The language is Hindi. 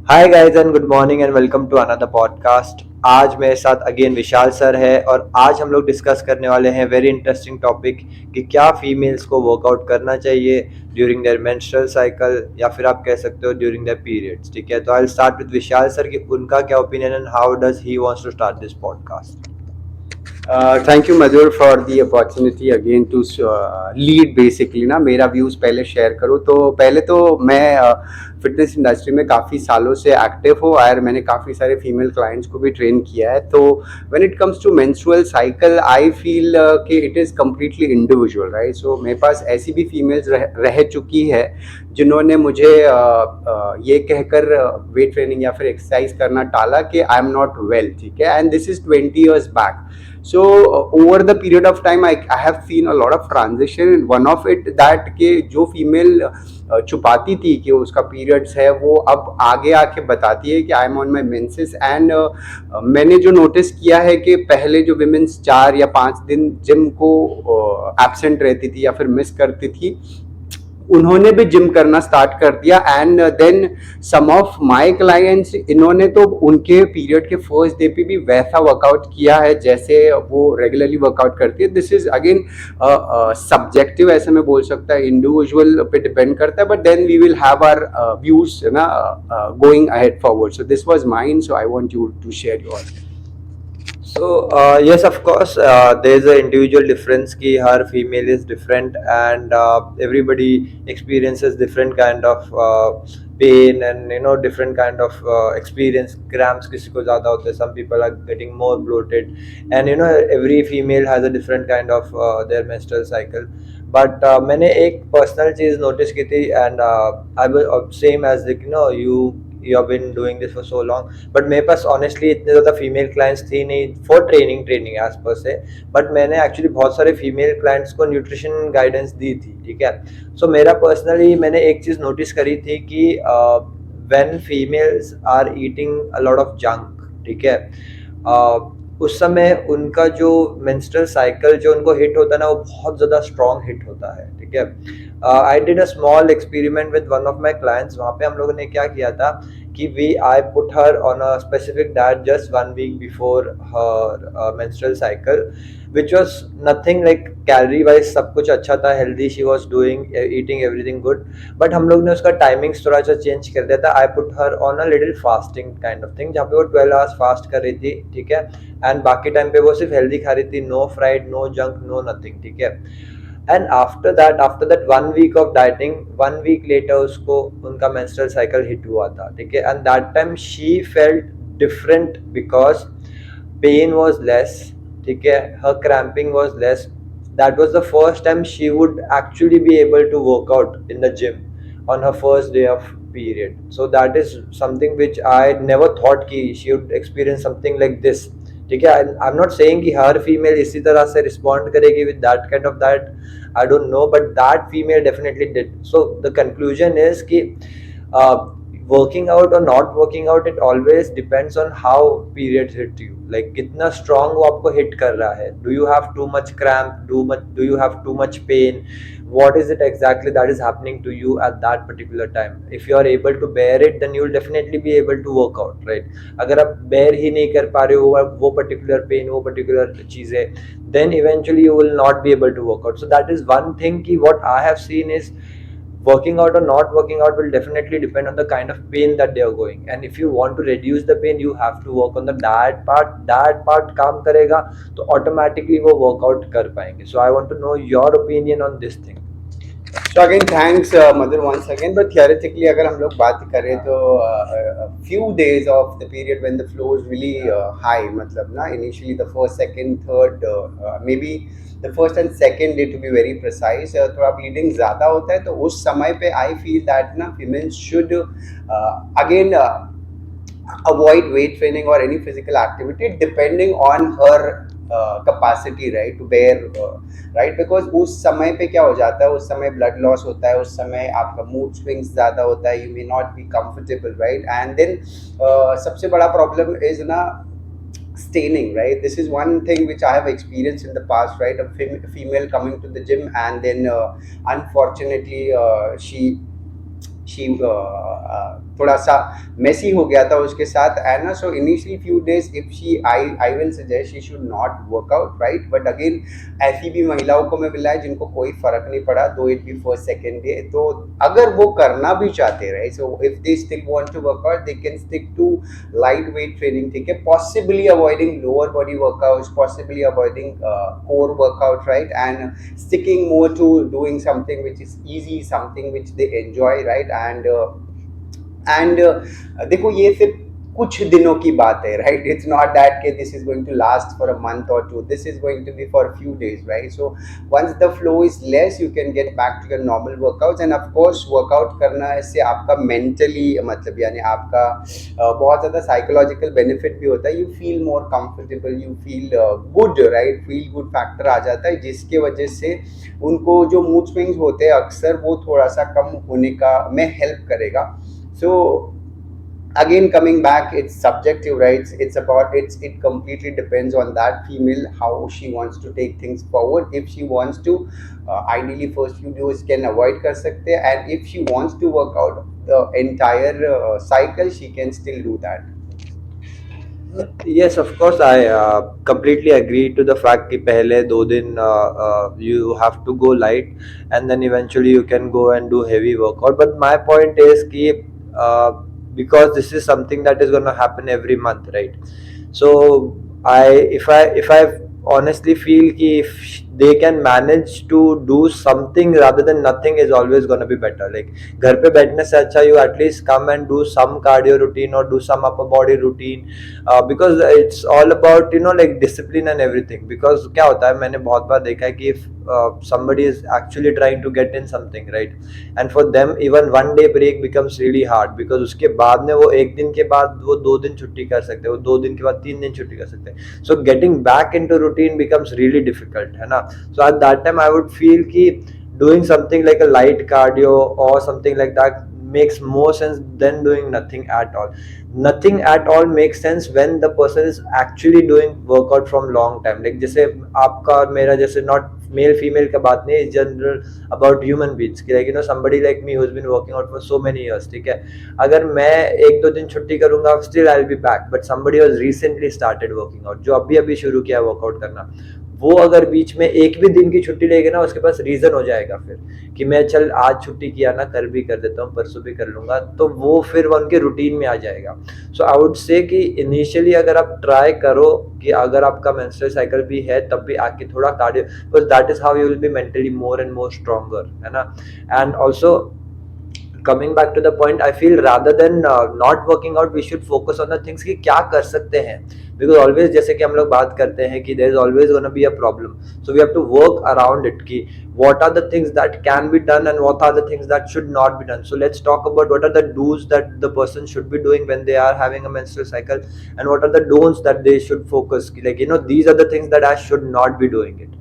Hi guys and good morning and welcome to another podcast. आज मेरे साथ अगेन विशाल सर है और आज हम लोग डिस्कस करने वाले हैं वेरी इंटरेस्टिंग टॉपिक कि क्या फीमेल्स को वर्कआउट करना चाहिए ड्यूरिंग देयर मेंस्ट्रुअल साइकिल या फिर आप कह सकते हो ड्यूरिंग देयर पीरियड्स। ठीक है, तो I will start with Vishal sir कि उनका क्या opinion and how does he wants to start this podcast. Thank you Madhur for the opportunity again to lead basically ना मेरा व्यूज़ पहले शेयर करूँ तो पहले तो मैं फिटनेस इंडस्ट्री में काफ़ी सालों से एक्टिव हूँ और मैंने काफ़ी सारे फीमेल क्लाइंट्स को भी ट्रेन किया है। तो when it comes to menstrual cycle I feel कि it is completely individual, right. So मेरे पास ऐसी भी फीमेल्स रह चुकी है जिन्होंने मुझे ये कहकर वेट ट्रेनिंग या फिर एक्सरसाइज करना टाला कि आई एम नॉट वेल, ठीक है, and this is 20 years back. So over the period of time I have seen a lot of transition. One of it that कि जो फीमेल छुपाती थी कि उसका पीरियड्स है वो अब आगे आके बताती है कि I am on my menses. And मैंने जो नोटिस किया है कि पहले जो विमेंस 4 या 5 दिन जिम को एब्सेंट रहती थी या फिर मिस करती थी, उन्होंने भी जिम करना स्टार्ट कर दिया। And then some of my clients, इन्होंने तो उनके पीरियड के फर्स्ट डे पे भी वैसा वर्कआउट किया है जैसे वो रेगुलरली वर्कआउट करती है। दिस इज अगेन सब्जेक्टिव, ऐसे में बोल सकता है, इंडिविजुअल पे डिपेंड करता है, but then we will have our views ना going ahead forward. So this was mine, so I want you to share your. So yes, of course, there is an individual difference कि हर female is different and everybody experiences different kind of pain and different kind of experience. Cramps किसी को ज़्यादा होते हैं, some people are getting more bloated, and every female has a different kind of their menstrual cycle. But मैंने एक पर्सनल चीज़ नोटिस की थी and I was same as you have been doing this for so long, but मेरे पास ऑनेस्टली इतने ज़्यादा फीमेल क्लाइंट्स थी नहीं फॉर ट्रेनिंग एज पर से, बट मैंने एक्चुअली बहुत सारे फीमेल क्लाइंट्स को न्यूट्रिशन गाइडेंस दी थी। ठीक है, सो मेरा पर्सनली मैंने एक चीज़ नोटिस करी थी कि when females are eating a lot of junk, ठीक है, उस समय उनका जो मेंस्ट्रुअल साइकिल जो उनको हिट होता है ना वो बहुत ज़्यादा स्ट्रॉन्ग हिट होता है। ठीक है, I did a small experiment with one of my clients. वहाँ पे हम लोगों ने क्या किया था कि we I put her on a specific diet just 1 week before her menstrual cycle, which was nothing like calorie wise सब कुछ अच्छा था, healthy she was doing, eating everything good, but हम लोग ने उसका टाइमिंग्स थोड़ा सा चेंज कर दिया था। I put her on a little fasting kind of thing जहाँ पे वो 12 hours फास्ट कर रही थी। ठीक है, एंड बाकी टाइम पे वो सिर्फ हेल्दी खा रही थी, no fried, no junk, no nothing. ठीक है, and after that 1 week of dieting, 1 week later उसको उनका मेंस्ट्रुअल साइकिल हिट हुआ था। ठीक है, and that time she felt different because pain was less. ठीक है, her cramping was less. That was the first time she would actually be able to work out in the gym on her first day of period. So that is something which I never thought कि she would experience something like this. ठीक है, I'm not saying कि हर फीमेल इसी तरह से रिस्पॉन्ड करेगी with that kind of that, I don't know, but that female definitely did. So the conclusion is कि वर्किंग आउट और not working out, it always depends on how periods hit you, like कितना स्ट्रांग वो आपको हिट कर रहा है। Do you have too much cramp, do you have too much pain, what is it exactly that is happening to you at that particular time? If you are able to bear it, then you will definitely be able to work out, right? अगर आप bear ही नहीं कर पा रहे हो वो particular pain, वो particular चीज़ें, then eventually you will not be able to work out. So that is one thing कि what I have seen is working out or not working out will definitely depend on the kind of pain that they are going, and if you want to reduce the pain you have to work on the that part काम करेगा तो automatically वो workout कर पाएंगे. So I want to know your opinion on this thing. So again, thanks Madhur once again. But theoretically, अगर हम लोग बात करें तो few days of the period when the flow is really high, मतलब ना initially the first, second, third, maybe the first and second day to be very precise, थोड़ा bleeding ज़्यादा होता है, तो उस समय पे I feel that ना females should again avoid weight training or any physical activity depending on her capacity, right, to bear, right, because उस समय पे क्या हो जाता है, उस समय blood loss होता है, उस समय आपका mood swings ज़्यादा होता है, you may not be comfortable, right, and then सबसे बड़ा problem is ना staining, right. This is one thing which I have experienced in the past, right, a female coming to the gym and then unfortunately she she थोड़ा सा मेसी हो गया था उसके साथ, and so initially few days if she I will suggest she should not work out, right, but again ऐसी भी महिलाओं को मैं मिला है जिनको कोई फर्क नहीं पड़ा, though it be first second day, तो अगर वो करना भी चाहते रहे, so if they still want to work out they can stick to light weight training, ठीक है, possibly avoiding lower body workouts, possibly avoiding core workout, right, and sticking more to doing something which is easy, something which they enjoy, right, and देखो ये सिर्फ कुछ दिनों की बात है, राइट, इट्स नॉट दैट कि this is going to last for a month और two, this is going to be for few days, right, so once the flow is less you can get back to your normal workouts, and of course workout करना इससे आपका मेंटली मतलब यानी आपका बहुत ज़्यादा साइकोलॉजिकल बेनिफिट भी होता है, you feel more comfortable, you feel good, right, feel good factor आ जाता है, जिसके वजह से उनको जो मूड स्विंग्स होते हैं अक्सर वो थोड़ा सा कम होने का में हेल्प करेगा. So again coming back, it's subjective, right, it's about it completely depends on that female how she wants to take things forward. If she wants to ideally first few days can avoid kar sakte हैं, and if she wants to work out the entire cycle she can still do that. Yes, of course, I completely agree to the fact कि पहले 2 दिन you have to go light and then eventually you can go and do heavy workout. But my point is कि uh, because this is something that is gonna happen every month, right? So if I honestly feel कि if they can manage to do something rather than nothing is always gonna be better. Like घर पे बैठने से अच्छा you at least come and do some cardio routine or do some upper body routine, because it's all about like discipline and everything. Because क्या होता है मैंने बहुत बार देखा है कि if somebody is actually trying to get in something, right, and for them even one day break becomes really hard, because उसके बाद में वो एक दिन के बाद वो 2 दिन छुट्टी कर सकते हैं, वो 2 दिन के बाद 3 दिन छुट्टी कर सकते हैं. So getting back into routine becomes really difficult, है ना. So at that time I would feel कि doing something like a light cardio or something like that makes more sense than doing nothing at all. Nothing at all makes sense when the person is actually doing workout from long time. Like जैसे आपका और मेरा जैसे not male female का बात नहीं है, general about human beings, like somebody like me who's been working out for so many years, ठीक है, अगर मैं 1-2 दिन छुट्टी करूंगा still I'll be back, but somebody who has recently started working out, जो अभी अभी शुरू किया वर्कआउट करना, वो अगर बीच में एक भी दिन की छुट्टी लेगा ना उसके पास रीजन हो जाएगा फिर कि मैं चल आज छुट्टी किया ना, कल भी कर देता हूँ, परसों भी कर लूंगा, तो वो फिर उनके रूटीन में आ जाएगा. सो आई वुड से कि इनिशियली अगर आप ट्राई करो कि अगर आपका मेंस्ट्रुअल साइकिल भी है तब भी आके थोड़ा cardio, because that is how you will be mentally more and more stronger, है ना. And also coming back to the point, I feel rather than not working out we should focus on the things कि क्या कर सकते हैं, because always जैसे कि हम लोग बात करते हैं कि there is always gonna be a problem, so we have to work around it कि what are the things that can be done and what are the things that should not be done. So let's talk about what are the do's that the person should be doing when they are having a menstrual cycle, and what are the don'ts that they should focus, like these are the things that I should not be doing it.